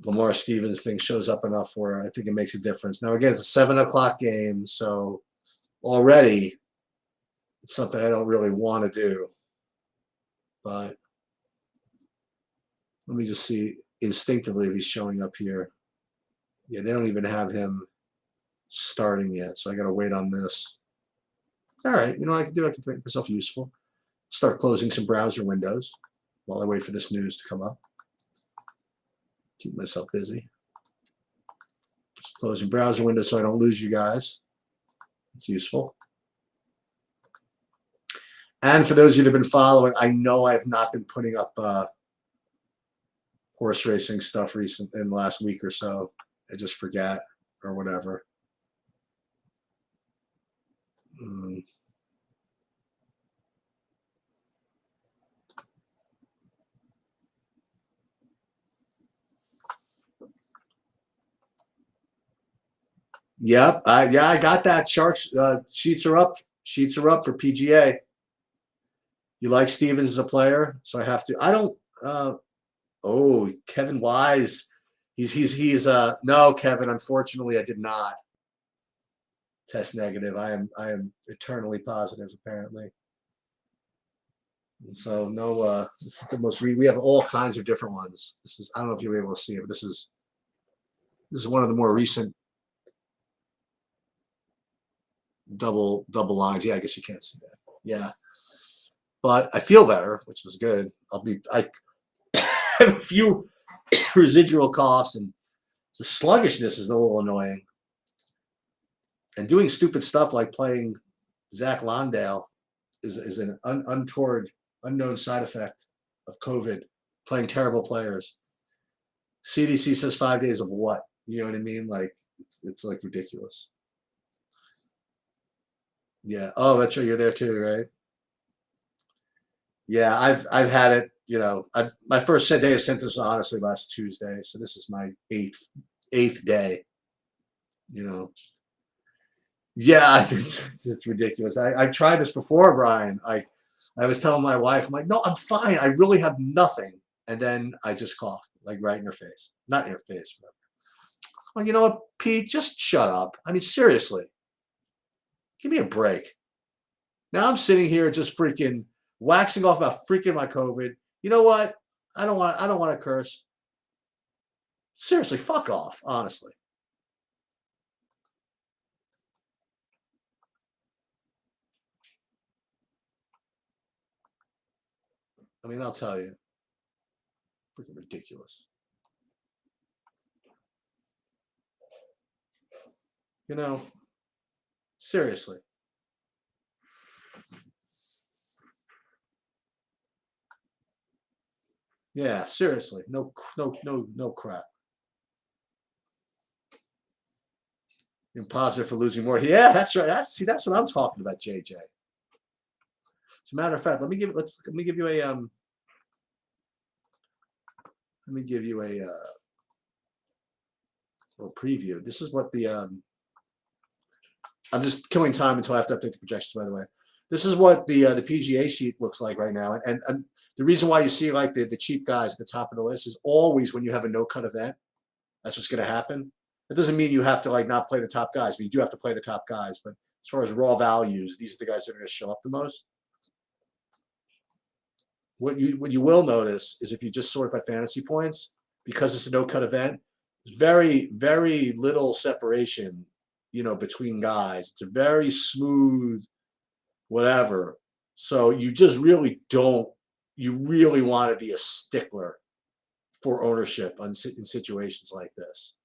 A: Lamar Stevens thing shows up enough where I think it makes a difference. Now again, it's a 7 o'clock game, so already it's something I don't really want to do. But let me just see instinctively if he's showing up here. Yeah, they don't even have him starting yet, so I got to wait on this. All right, you know what I can do? I can make myself useful. Start closing some browser windows while I wait for this news to come up. Keep myself busy. Just closing browser windows so I don't lose you guys. It's useful. And for those of you that have been following, I know I have not been putting up horse racing stuff in the last week or so. I just forget or whatever. Yep. Yeah, I got that. Sharks sheets are up. Sheets are up for PGA. You like Stevens as a player, so I have to. I don't. Oh, Kevin Wise. He's no, Kevin. Unfortunately, I did not. test negative. I am eternally positive, apparently. And so no, this is the most we have all kinds of different ones. This is I don't know if you'll be able to see it, but this is one of the more recent double lines. Yeah, I guess you can't see that. Yeah, but I feel better, which is good. I have a few residual coughs, and the sluggishness is a little annoying. And doing stupid stuff like playing Zach Londale is an untoward, unknown side effect of COVID. Playing terrible players. CDC says 5 days of what? You know what I mean? Like it's like ridiculous. Yeah. Oh, that's right. You're there too, right? Yeah, I've had it. You know, my first day of symptoms was honestly last Tuesday, so this is my eighth day. You know, yeah, it's ridiculous. I've tried this before, Brian. I was telling my wife, I'm like, no, I'm fine. I really have nothing, and then I just cough, like right in her face, not in her face. But well, you know what, Pete, just shut up. I mean, seriously, give me a break. Now I'm sitting here just freaking waxing off about freaking my COVID. You know what? I don't want to curse. Seriously, fuck off, honestly. I mean, I'll tell you. Freaking ridiculous. You know, seriously. Yeah, seriously. No crap. You're positive for losing more. Yeah, that's right. That's what I'm talking about, JJ. As a matter of fact, let me give you a little preview. This is what the I'm just killing time until I have to update the projections, by the way. This is what the PGA sheet looks like right now. And the reason why you see like the cheap guys at the top of the list is always when you have a no-cut event. That's what's going to happen. That doesn't mean you have to like not play the top guys, but you do have to play the top guys. But as far as raw values, these are the guys that are going to show up the most. What you will notice is if you just sort by fantasy points, because it's a no-cut event, there's very little separation, between guys. It's a very smooth whatever. So you just really don't. You really want to be a stickler for ownership in situations like this.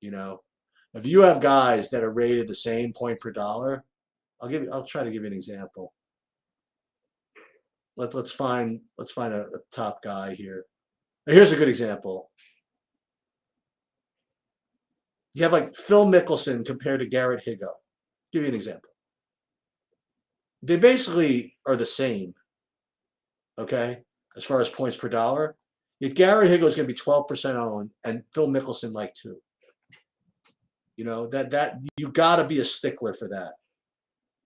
A: If you have guys that are rated the same point per dollar, I'll try to give you an example. Let's find a top guy here. Now, here's a good example. You have like Phil Mickelson compared to Garrett Higgo. Give you an example. They basically are the same, okay, as far as points per dollar. Yet Garrett Higgo is going to be 12% owned, and Phil Mickelson like 2. That you got to be a stickler for that.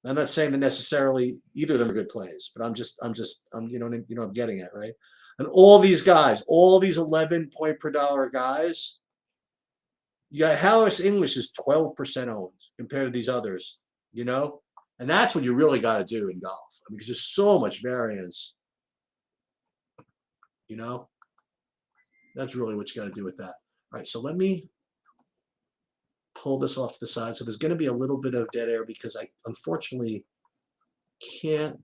A: I'm not saying that necessarily either of them are good plays, but I'm getting at, right? And all these guys, all these 11 point per dollar guys, you got Harris English is 12% owned compared to these others, and that's what you really got to do in golf because there's so much variance. That's really what you got to do with that. All right, so let me pull this off to the side. So there's going to be a little bit of dead air because I unfortunately can't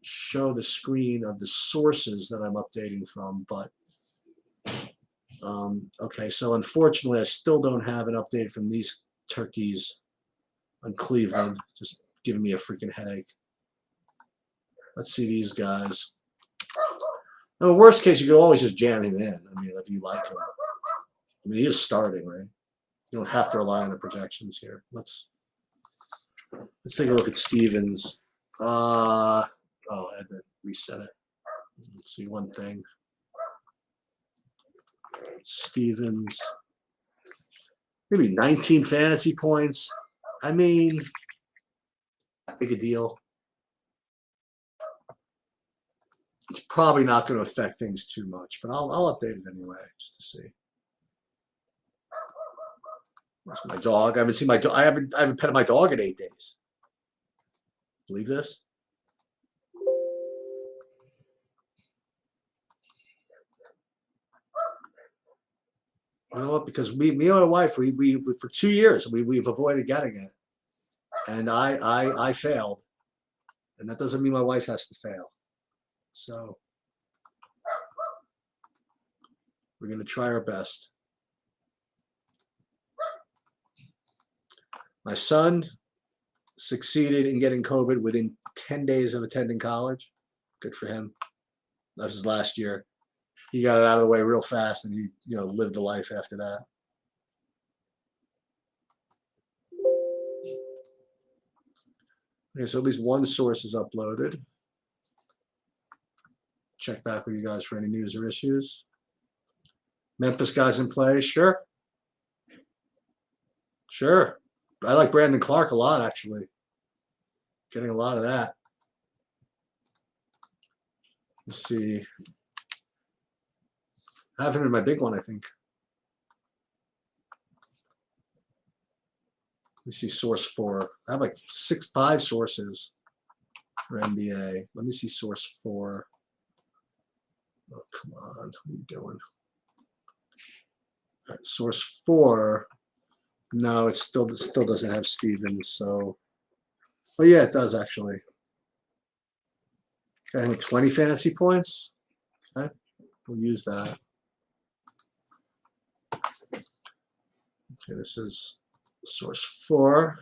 A: show the screen of the sources that I'm updating from, but okay, so unfortunately I still don't have an update from these turkeys on Cleveland, just giving me a freaking headache. Let's see these guys. In the worst case, you could always just jam him in. I mean, if you like him. I mean, he is starting, right? You don't have to rely on the projections here. Let's take a look at Stevens. I had to reset it. Let's see one thing. Stevens, maybe 19 fantasy points. I mean, big a deal. It's probably not going to affect things too much, but I'll update it anyway just to see. Where's my dog? I haven't seen my dog. I haven't petted my dog in 8 days. Believe this? You know what? Because me and my wife, we for 2 years we've avoided getting it, and I failed, and that doesn't mean my wife has to fail. So we're gonna try our best. My son succeeded in getting COVID within 10 days of attending college. Good for him. That was his last year. He got it out of the way real fast, and he, lived a life after that. Okay, so at least one source is uploaded. Check back with you guys for any news or issues. Memphis guys in play, sure. Sure. I like Brandon Clark a lot, actually. Getting a lot of that. Let's see. I have him in my big one, I think. Let me see source 4. I have like 5 sources for NBA. Let me see source 4. Oh, come on. What are you doing? All right, source 4. No, it still doesn't have Stevens. So, oh yeah, it does actually. Okay, 20 fantasy points. Okay, we'll use that. Okay, this is source 4.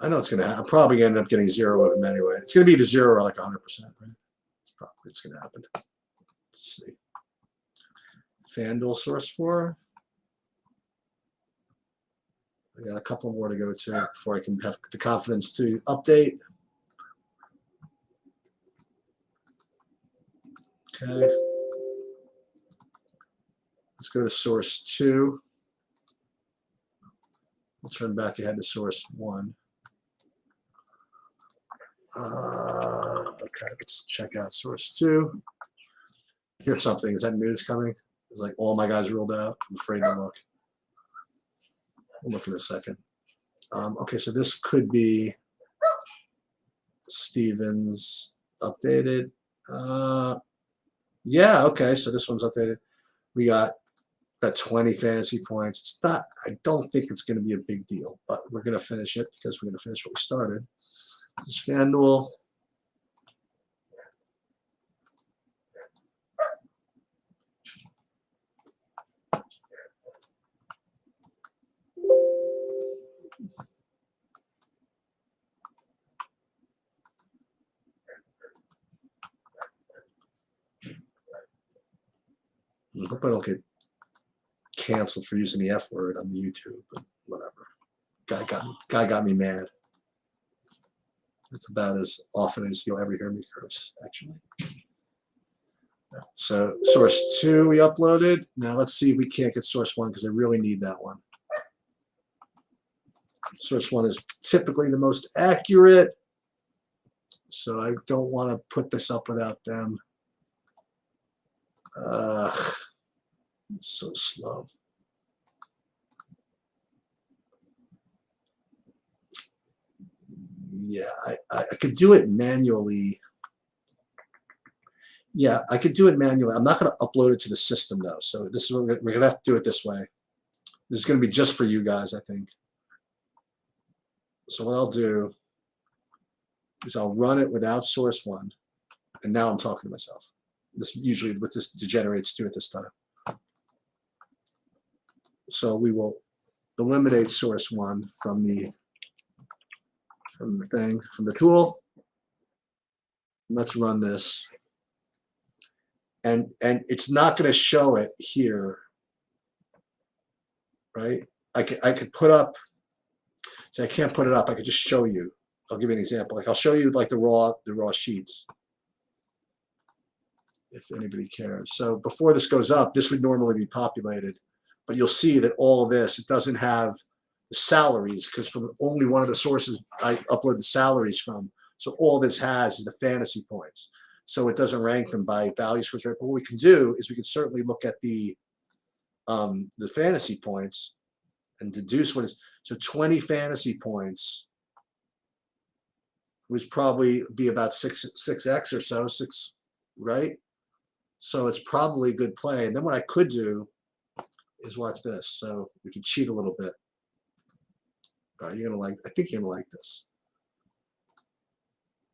A: I know it's gonna happen. I'm probably gonna end up getting 0 with him anyway. It's gonna be the 0 or like 100%, right? It's gonna happen. Let's see. Fanduel source 4. I got a couple more to go to before I can have the confidence to update. Okay. Let's go to source 2. We'll turn back ahead to source 1. Okay, let's check out source 2. Here's something. Is that news coming? It's like all my guys ruled out. I'm afraid to look. We'll look in a second. Okay, so this could be Stevens updated. Yeah, okay, so this one's updated. We got that 20 fantasy points. It's not, I don't think it's going to be a big deal, but we're going to finish it because we're going to finish what we started. This is Fanduel. I hope I don't get canceled for using the F word on the YouTube, but whatever. Guy got me mad. That's about as often as you'll ever hear me curse, actually. So source 2 we uploaded. Now let's see if we can't get source 1 because I really need that one. Source 1 is typically the most accurate, so I don't want to put this up without them. It's so slow. Yeah, I could do it manually. Yeah, I could do it manually. I'm not going to upload it to the system though. So this is what we're going to have to do it this way. This is going to be just for you guys, I think. So what I'll do is I'll run it without source 1. And now I'm talking to myself. This usually what this degenerates to at this time. So we will eliminate source 1 from the tool. Let's run this. And it's not going to show it here, right? I could put up. See, I can't put it up. I could just show you. I'll give you an example. Like I'll show you like the raw sheets, if anybody cares. So before this goes up, this would normally be populated, but you'll see that all of this, it doesn't have the salaries because from only one of the sources I upload the salaries from. So all this has is the fantasy points. so it doesn't rank them by value scores. Right? But what we can do is we can certainly look at the fantasy points and deduce what is. So 20 fantasy points would probably be about 6x or so, 6, right? So it's probably a good play. And then what I could do is watch this. So we can cheat a little bit. You're gonna like. I think you're gonna like this.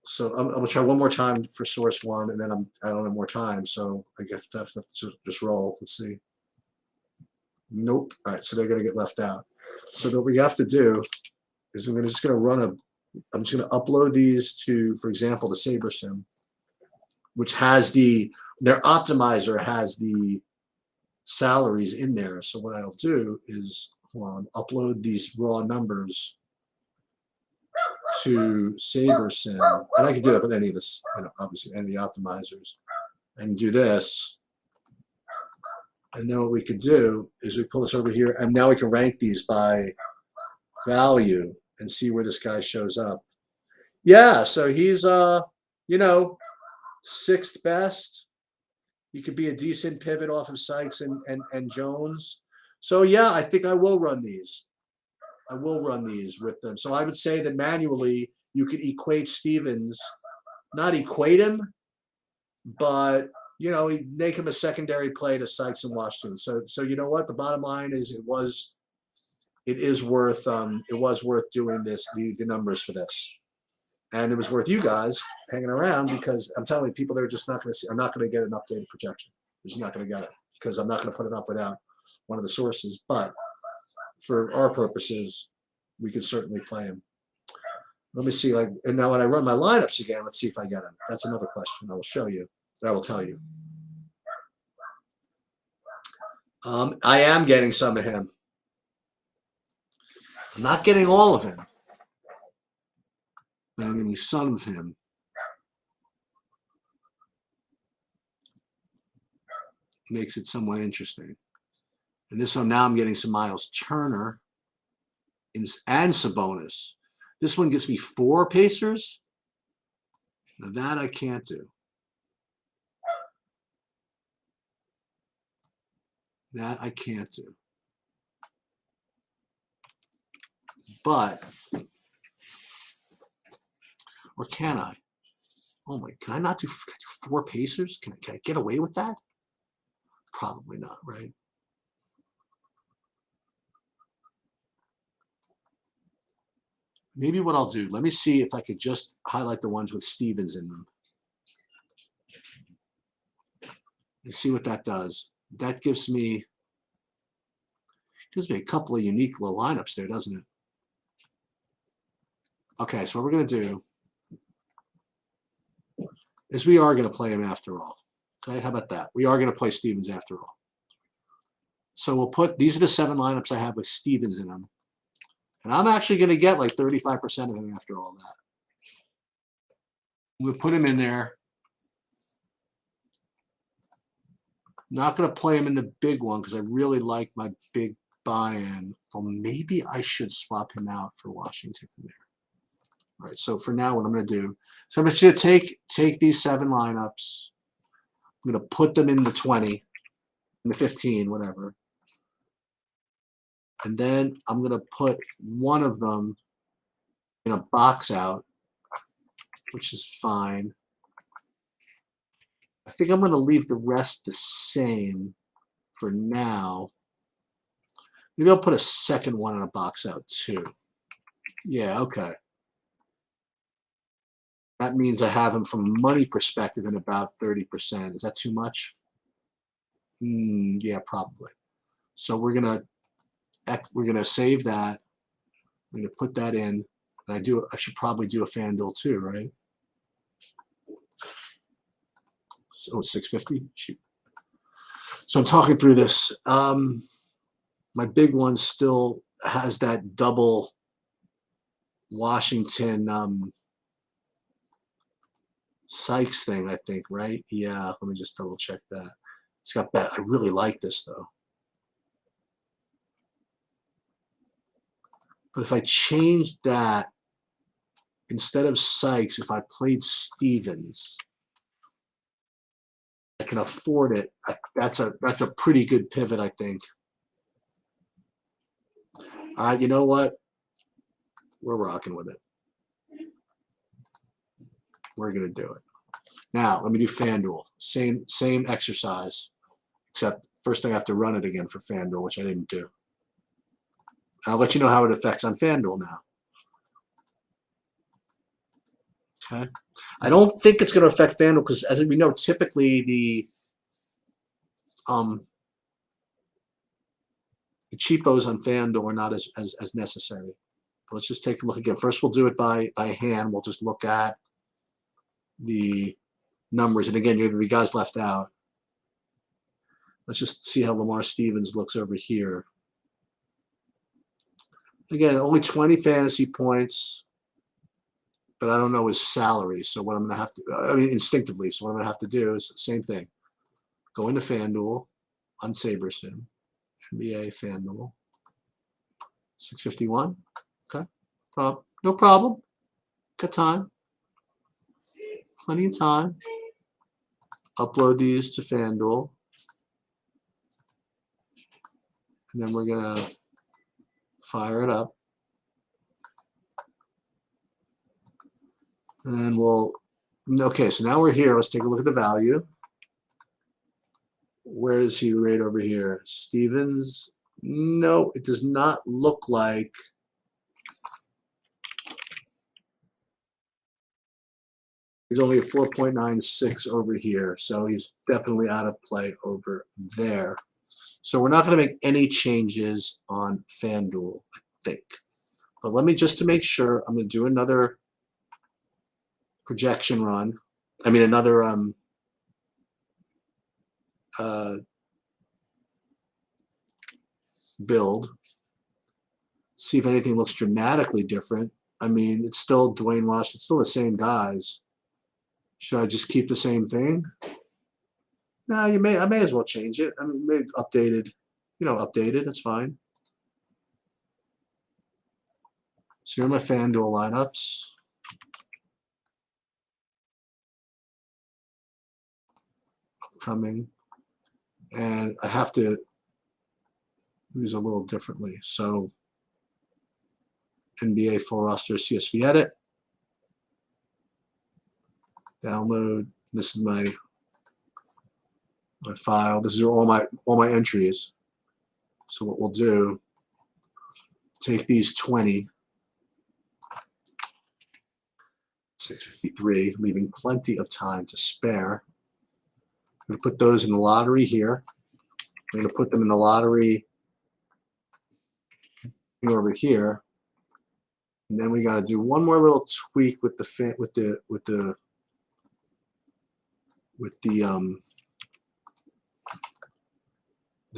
A: So I'm gonna try one more time for source one, and then I don't have more time. So I guess I have to just roll. Let's see. Nope. All right. So they're gonna get left out. So what we have to do is I'm just gonna run a. I'm just gonna upload these to, for example, the SaberSim, which has their optimizer has the salaries in there. So what I'll do is upload these raw numbers to SaberSim, and I can do that with any of this, obviously any of the optimizers, and do this. And then what we could do is we pull this over here, and now we can rank these by value and see where this guy shows up. Yeah, so he's 6th best. He could be a decent pivot off of Sykes and Jones. So yeah, I think I will run these. I will run these with them. So I would say that manually you could equate Stevens, not equate him, but make him a secondary play to Sykes and Washington. So you know what? The bottom line is it was worth doing this, the numbers for this. And it was worth you guys hanging around, because I'm telling you, people that are just not going to see, are not going to get an updated projection. They're just not going to get it, because I'm not going to put it up without one of the sources. But for our purposes, we could certainly play him. Let me see, and now when I run my lineups again, let's see if I get him. That's another question I will show you. I will tell you. I am getting some of him. I'm not getting all of him, but I'm getting some of him. Makes it somewhat interesting. And this one, now I'm getting some Miles Turner and Sabonis. This one gets me 4 Pacers. Now that I can't do. That I can't do. But, or can I? Oh my, can I not do 4 Pacers? Can I get away with that? Probably not, right? Maybe what I'll do, let me see if I could just highlight the ones with Stevens in them. And see what that does. That gives me a couple of unique little lineups there, doesn't it? Okay, so what we're going to do is we are going to play him after all. Okay, how about that? We are going to play Stevens after all. So we'll put, these are the 7 lineups I have with Stevens in them. And I'm actually going to get like 35% of him after all that. We'll put him in there. Not going to play him in the big one because I really like my big buy-in. Well, maybe I should swap him out for Washington in there. All right, so for now, what I'm going to do, so I'm just going to take these 7 lineups. I'm going to put them in the 20, in the 15, whatever. And then I'm going to put one of them in a box out, which is fine. I think I'm going to leave the rest the same for now. Maybe I'll put a second one in a box out too. Yeah, okay. That means I have him from a money perspective in about 30%. Is that too much? Yeah, probably. So we're gonna save that. I'm gonna put that in. And I should probably do a Fanduel too, right? So 650. Shoot. So I'm talking through this. My big one still has that double Washington Sykes thing, I think, right? Yeah, let me just double check that. It's got that. I really like this though. But if I changed that, instead of Sykes, if I played Stevens, can afford it, that's a pretty good pivot, I think. All right, you know what? We're rocking with it. We're gonna do it. Now let me do Fanduel. Same exercise, except first I have to run it again for Fanduel, which I didn't do. I'll let you know how it affects on Fanduel now. Okay. I don't think it's going to affect Fanduel because, as we know, typically the cheapos on Fanduel are not as necessary. But let's just take a look again. First, we'll do it by hand. We'll just look at the numbers, and again, you're going to be guys left out. Let's just see how Lamar Stevens looks over here. Again, only 20 fantasy points, but I don't know his salary. So what I'm going to have to, I mean, instinctively, so what I'm going to have to do is the same thing. Go into Fanduel, on SaberSim, NBA Fanduel, 651. Okay, no problem. Got time. Plenty of time. Upload these to Fanduel. And then we're going to fire it up. And then we'll, okay, so now we're here. Let's take a look at the value. Where is he right over here? Stevens? No, it does not look like. He's only at 4.96 over here, so he's definitely out of play over there. So we're not going to make any changes on Fanduel, I think. But let me, just to make sure, I'm going to do another projection run. I mean, another build. See if anything looks dramatically different. I mean, it's still Dwayne Washington, it's still the same guys. Should I just keep the same thing? No, I may as well change it. I mean, maybe updated, updated, that's fine. So here are my Fanduel lineups. Upcoming. And I have to do these a little differently. So NBA full roster CSV edit. Download. This is my file. This is all my entries. So what we'll do, take these 20, 653, leaving plenty of time to spare. I'm going to put those in the lottery here. I'm going to put them in the lottery over here. And then we got to do one more little tweak with the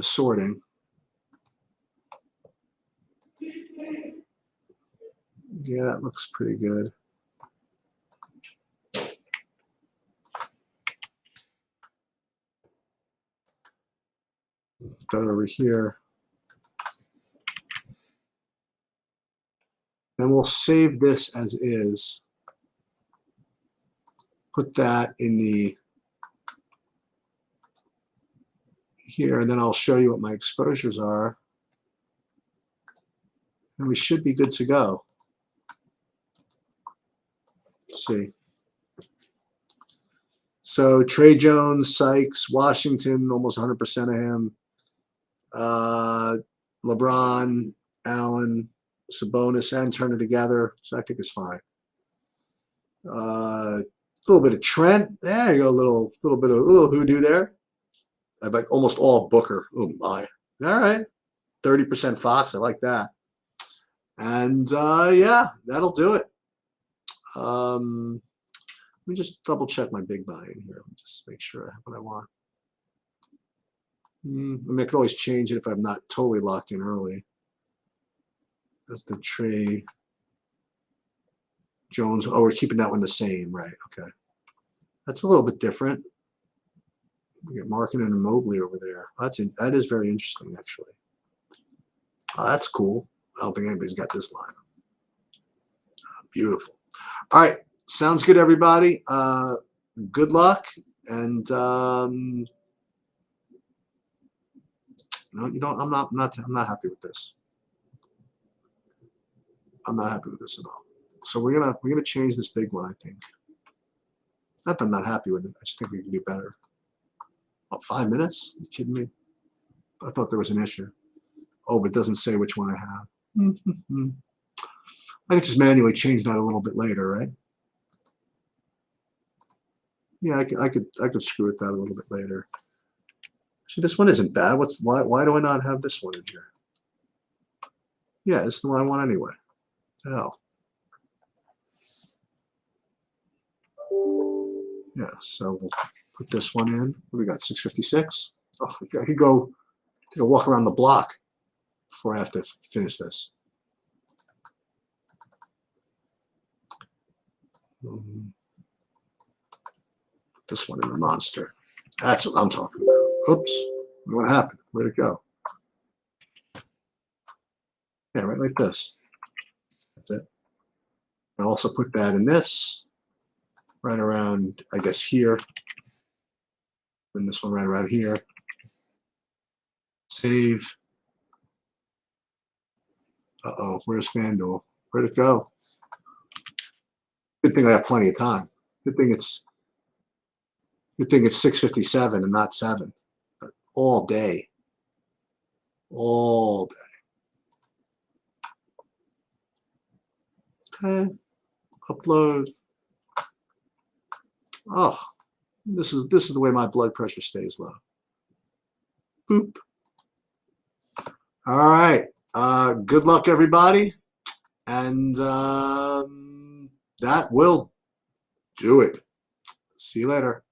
A: sorting. Yeah, that looks pretty good. That over here. Then we'll save this as is. Put that in the here, and then I'll show you what my exposures are. And we should be good to go. Let's see. So Trey Jones, Sykes, Washington, almost 100% of him. LeBron, Allen, Sabonis, and Turner together. So I think it's fine. A little bit of Trent. There you go. A little hoodoo there. I like almost all Booker. Oh my. All right. 30% Fox. I like that. And yeah, that'll do it. Let me just double check my big buy-in here. Let me just make sure I have what I want. I mean, I can always change it if I'm not totally locked in early. That's the Trey Jones. Oh, we're keeping that one the same, right? Okay. That's a little bit different. We get Markin and Mobley over there. That is very interesting, actually. Oh, that's cool. I don't think anybody's got this line. Beautiful. All right. Sounds good, everybody. Good luck. And no, I'm not happy with this. I'm not happy with this at all. So we're gonna change this big one, I think. Not that I'm not happy with it. I just think we can do better. What, 5 minutes? Are you kidding me? I thought there was an issue. Oh, but it doesn't say which one I have. I could just manually change that a little bit later, right? Yeah, I could screw with that a little bit later. See, this one isn't bad. Why do I not have this one in here? Yeah, this is the one I want anyway. Hell. Yeah, so we'll put this one in. What do we got? 656. Oh, I could go take a walk around the block before I have to finish this. Put this one in the monster. That's what I'm talking about. Oops. What happened? Where'd it go? Yeah, right like this. That's it. I also put that in this, right around, I guess, here. And this one right around here. Save. Uh-oh, where's Fanduel? Where'd it go? Good thing I have plenty of time. Good thing it's 6:57 and not 7. But all day. All day. Okay. Upload. Oh, this is the way my blood pressure stays low. Boop. All right. Good luck, everybody. And that will do it. See you later.